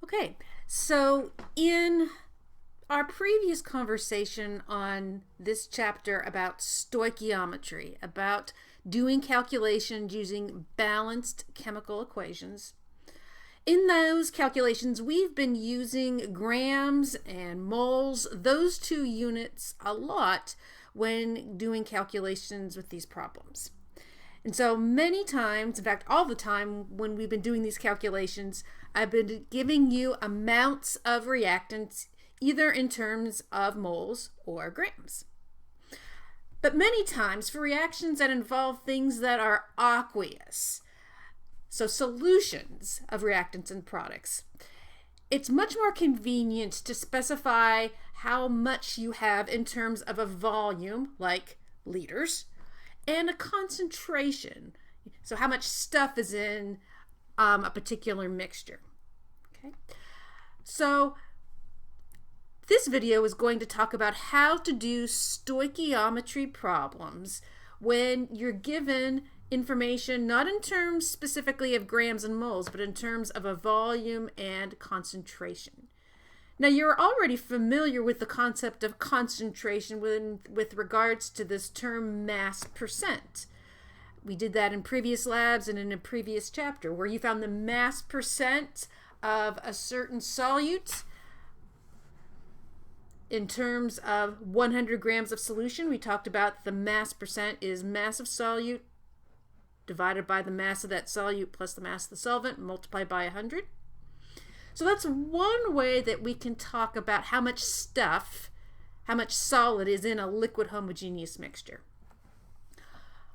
Okay, so in our previous conversation on this chapter about stoichiometry, about doing calculations using balanced chemical equations, in those calculations we've been using grams and moles, those two units, a lot when doing calculations with these problems. And so many times, in fact all the time when we've been doing these calculations, I've been giving you amounts of reactants either in terms of moles or grams. But many times for reactions that involve things that are aqueous, so solutions of reactants and products, it's much more convenient to specify how much you have in terms of a volume, like liters, and a concentration, so how much stuff is in a particular mixture. Okay, so this video is going to talk about how to do stoichiometry problems when you're given information not in terms specifically of grams and moles, but in terms of a volume and concentration. Now, you're already familiar with the concept of concentration with regards to this term mass percent. We did that in previous labs and in a previous chapter where you found the mass percent of a certain solute in terms of 100 grams of solution. We talked about the mass percent is mass of solute divided by the mass of that solute plus the mass of the solvent multiplied by 100. So that's one way that we can talk about how much stuff, how much solid is in a liquid homogeneous mixture.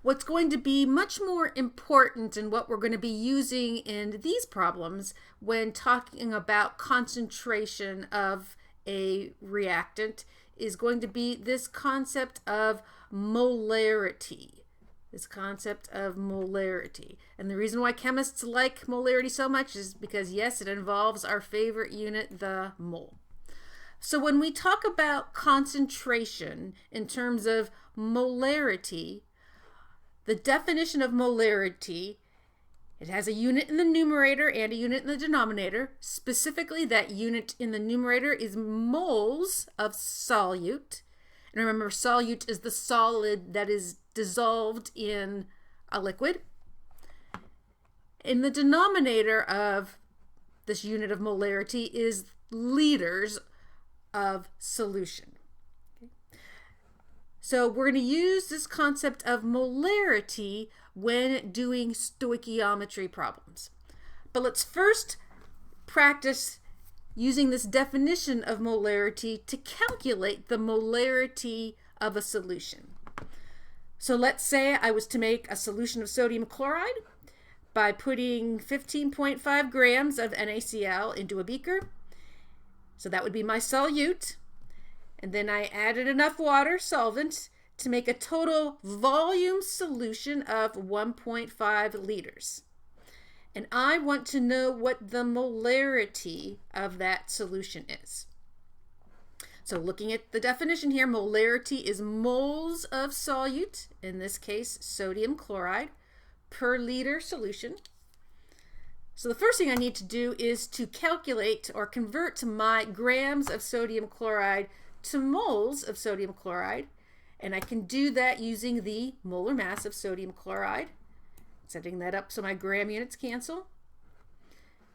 What's going to be much more important and what we're going to be using in these problems when talking about concentration of a reactant is going to be this concept of molarity. And the reason why chemists like molarity so much is because, yes, it involves our favorite unit, the mole. So when we talk about concentration in terms of molarity, the definition of molarity, it has a unit in the numerator and a unit in the denominator. Specifically, that unit in the numerator is moles of solute. And remember, solute is the solid that is dissolved in a liquid. In the denominator of this unit of molarity is liters of solution. Okay. So we're going to use this concept of molarity when doing stoichiometry problems. But let's first practice using this definition of molarity to calculate the molarity of a solution. So let's say I was to make a solution of sodium chloride by putting 15.5 grams of NaCl into a beaker. So that would be my solute. And then I added enough water, solvent, to make a total volume solution of 1.5 liters. And I want to know what the molarity of that solution is. So looking at the definition here, molarity is moles of solute, in this case sodium chloride, per liter solution. So the first thing I need to do is to calculate or convert my grams of sodium chloride to moles of sodium chloride. And I can do that using the molar mass of sodium chloride. Setting that up so my gram units cancel.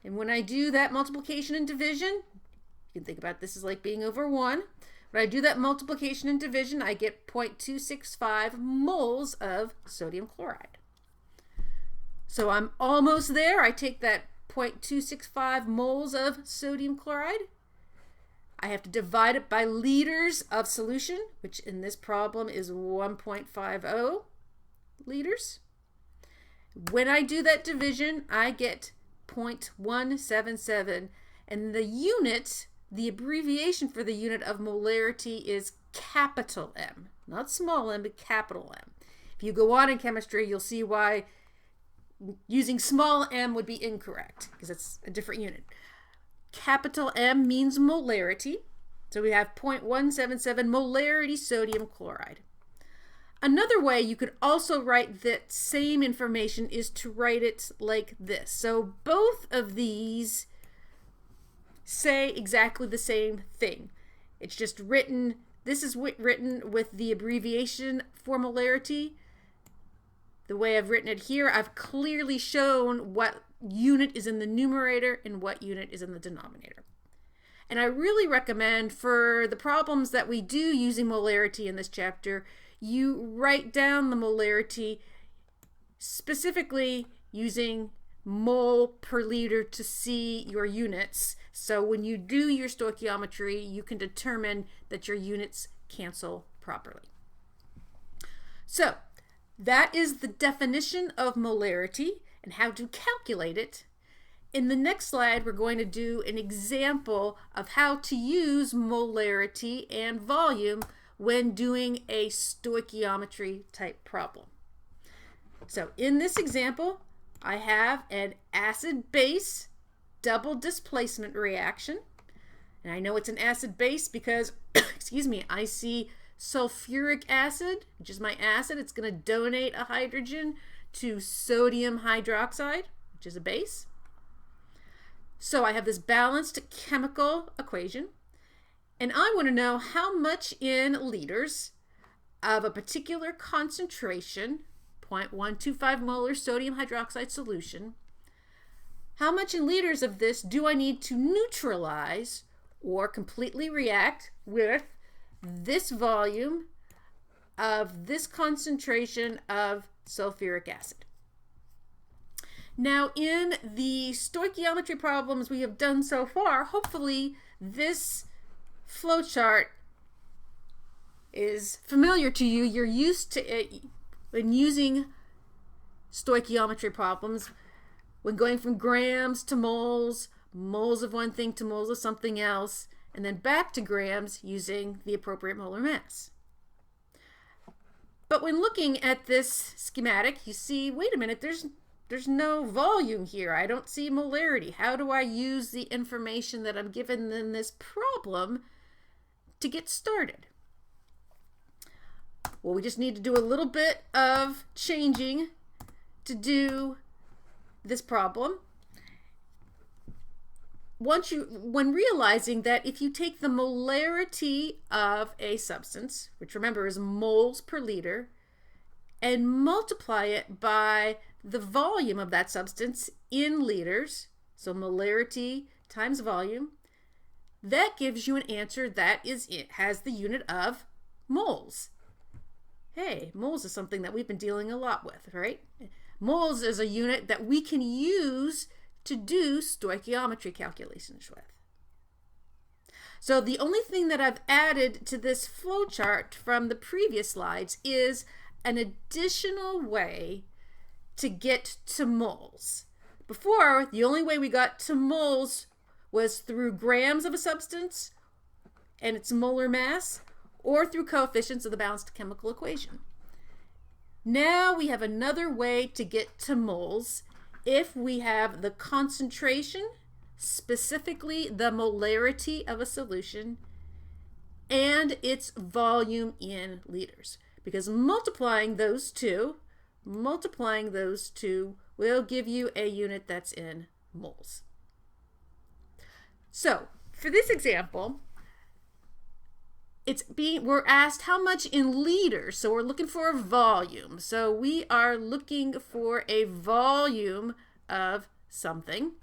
And when I do that multiplication and division, you can think about this as like being over 1. When I do that multiplication and division, I get 0.265 moles of sodium chloride. So I'm almost there. I take that 0.265 moles of sodium chloride. I have to divide it by liters of solution, which in this problem is 1.50 liters. When I do that division, I get 0.177, and the unit, the abbreviation for the unit of molarity is capital M, not small m, but capital M. If you go on in chemistry, you'll see why using small m would be incorrect, because it's a different unit. Capital M means molarity, so we have 0.177 molarity sodium chloride. Another way you could also write that same information is to write it like this. So both of these say exactly the same thing. It's just written, this is written with the abbreviation for molarity. The way I've written it here, I've clearly shown what unit is in the numerator and what unit is in the denominator. And I really recommend for the problems that we do using molarity in this chapter, you write down the molarity specifically using mole per liter to see your units. So when you do your stoichiometry, you can determine that your units cancel properly. So that is the definition of molarity and how to calculate it. In the next slide, we're going to do an example of how to use molarity and volume when doing a stoichiometry type problem. So in this example, I have an acid-base double displacement reaction. And I know it's an acid-base because, excuse me, I see sulfuric acid, which is my acid. It's going to donate a hydrogen to sodium hydroxide, which is a base. So I have this balanced chemical equation, and I want to know how much in liters of a particular concentration, 0.125 molar sodium hydroxide solution, how much in liters of this do I need to neutralize or completely react with this volume of this concentration of sulfuric acid. Now, in the stoichiometry problems we have done so far, hopefully this flowchart is familiar to you. You're used to it when using stoichiometry problems, when going from grams to moles, moles of one thing to moles of something else, and then back to grams using the appropriate molar mass. But when looking at this schematic, you see, wait a minute, there's no volume here. I don't see molarity. How do I use the information that I'm given in this problem to get started? Well, we just need to do a little bit of changing to do this problem. When realizing that if you take the molarity of a substance, which remember is moles per liter, and multiply it by the volume of that substance in liters, so molarity times volume, that gives you an answer that has the unit of moles. Hey, moles is something that we've been dealing a lot with, right? Moles is a unit that we can use to do stoichiometry calculations with. So the only thing that I've added to this flowchart from the previous slides is an additional way to get to moles. Before, the only way we got to moles was through grams of a substance and its molar mass, or through coefficients of the balanced chemical equation. Now we have another way to get to moles if we have the concentration, specifically the molarity of a solution, and its volume in liters. Because multiplying those two will give you a unit that's in moles. So for this example, we're asked how much in liters, so we're looking for a volume. So we are looking for a volume of something,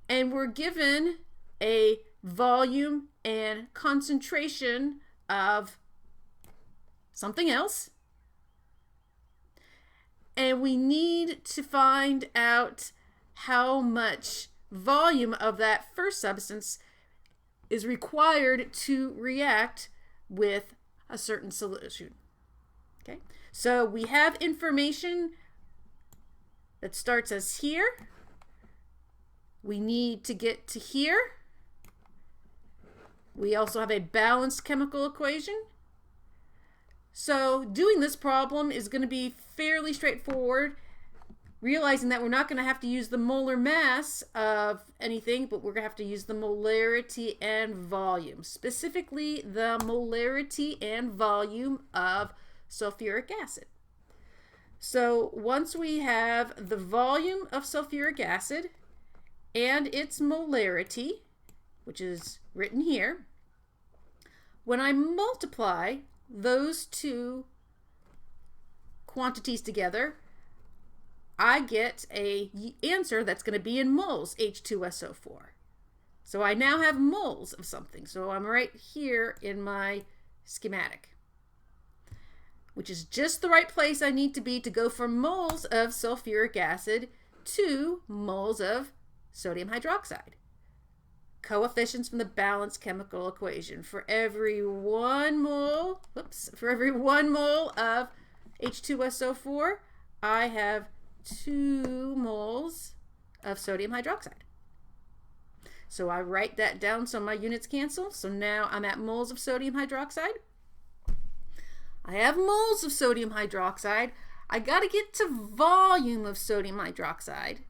and we're given a volume and concentration of something else, and we need to find out how much volume of that first substance is required to react with a certain solution. Okay, so we have information that starts as here. We need to get to here. We also have a balanced chemical equation. So doing this problem is going to be fairly straightforward, realizing that we're not going to have to use the molar mass of anything, but we're going to have to use the molarity and volume, specifically the molarity and volume of sulfuric acid. So once we have the volume of sulfuric acid and its molarity, which is written here, when I multiply those two quantities together, I get a answer that's going to be in moles, H2SO4. So I now have moles of something. So I'm right here in my schematic, which is just the right place I need to be to go from moles of sulfuric acid to moles of sodium hydroxide. Coefficients from the balanced chemical equation. For every 1 mole, for every 1 mole of H2SO4, I have 2 moles of sodium hydroxide. So I write that down so my units cancel. So now I'm at moles of sodium hydroxide. I have moles of sodium hydroxide. I got to get to volume of sodium hydroxide.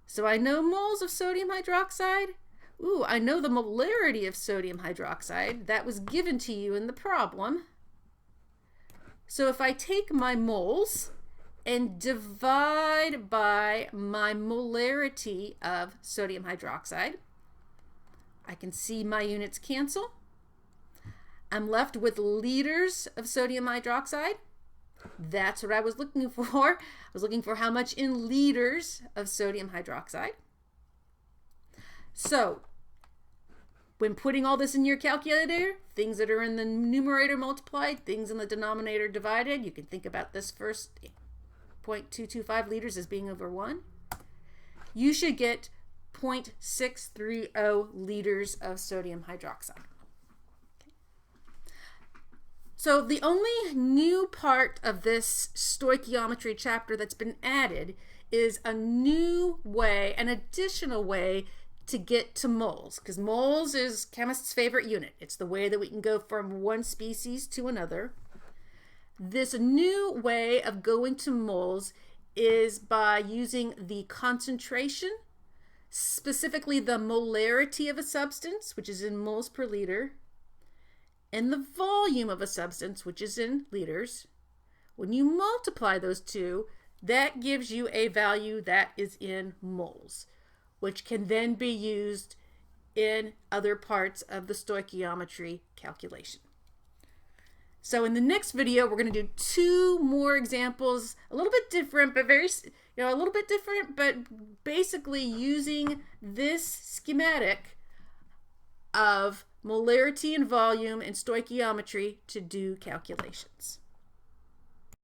So I know moles of sodium hydroxide. Ooh, I know the molarity of sodium hydroxide. That was given to you in the problem. So if I take my moles and divide by my molarity of sodium hydroxide, I can see my units cancel. I'm left with liters of sodium hydroxide. That's what I was looking for. I was looking for how much in liters of sodium hydroxide. So when putting all this in your calculator, things that are in the numerator multiplied, things in the denominator divided, you can think about this first 0.225 liters as being over 1. You should get 0.630 liters of sodium hydroxide. So the only new part of this stoichiometry chapter that's been added is a new way, an additional way to get to moles, because moles is chemists' favorite unit. It's the way that we can go from one species to another. This new way of going to moles is by using the concentration, specifically the molarity of a substance, which is in moles per liter, and the volume of a substance, which is in liters. When you multiply those two, that gives you a value that is in moles, which can then be used in other parts of the stoichiometry calculation. So in the next video, we're going to do 2 more examples, a little bit different, but basically using this schematic of molarity and volume and stoichiometry to do calculations.